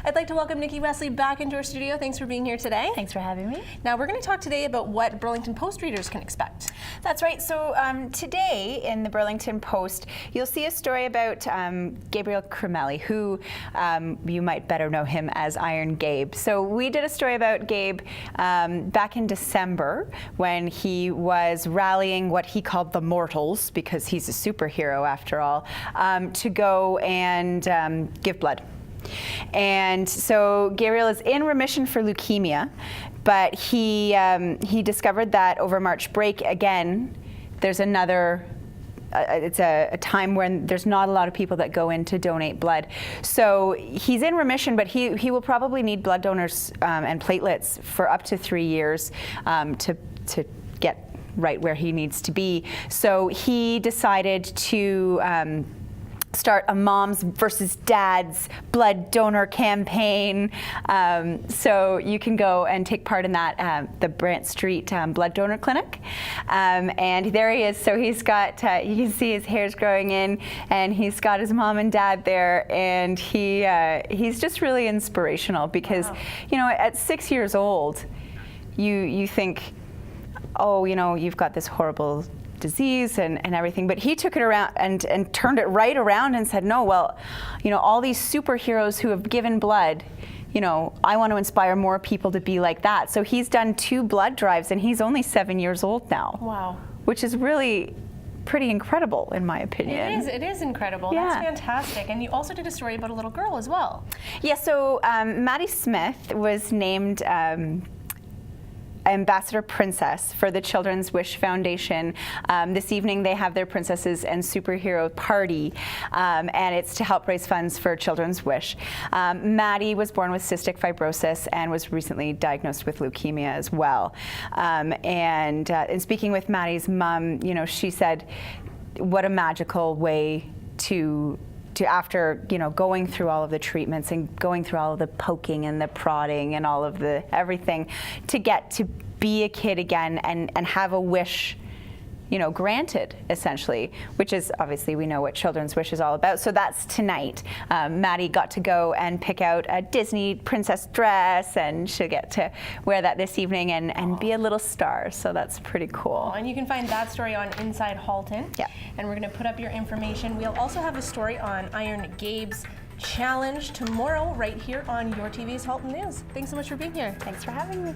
I'd like to welcome Nikki Wesley back into our studio. Thanks for being here today. Thanks for having me. Now we're going to talk today about what Burlington Post readers can expect. That's right. So today in the Burlington Post, you'll see a story about Gabriel Cremelli, who you might better know him as Iron Gabe. So we did a story about Gabe back in December when he was rallying what he called the mortals, because he's a superhero after all, to go and give blood. And so Gabriel is in remission for leukemia, but he discovered that over March break again, there's another. It's a time when there's not a lot of people that go in to donate blood. So he's in remission, but he will probably need blood donors and platelets for up to 3 years to get right where he needs to be. So he decided to start a moms versus dads blood donor campaign. So you can go and take part in that, the Brant Street Blood Donor Clinic. And there he is. So he's got, you can see his hair's growing in, and he's got his mom and dad there. And he's just really inspirational because, wow, you know, at 6 years old, you think, oh, you know, you've got this horrible disease and everything, but he took it around and turned it right around and said, no, well, you know, all these superheroes who have given blood, you know, I want to inspire more people to be like that. So he's done 2 blood drives, and he's only 7 years old now. Wow. Which is really pretty incredible, in my opinion. It is incredible. Yeah. That's fantastic. And you also did a story about a little girl as well. Yeah, so Maddie Smith was named Ambassador Princess for the Children's Wish Foundation. This evening they have their Princesses and Superhero Party, and it's to help raise funds for Children's Wish. Maddie was born with cystic fibrosis and was recently diagnosed with leukemia as well. And in speaking with Maddie's mom, you know, she said, what a magical way to after, you know, going through all of the treatments and going through all of the poking and the prodding and all of the everything, to get to be a kid again and have a wish, you know, granted, essentially, which is obviously, we know what Children's Wish is all about. So that's tonight. Maddie got to go and pick out a Disney princess dress, and she'll get to wear that this evening and be a little star. So that's pretty cool. And you can find that story on Inside Halton. Yeah. And we're going to put up your information. We'll also have a story on Iron Gabe's challenge tomorrow right here on YourTV's Halton News. Thanks so much for being here. Thanks for having me.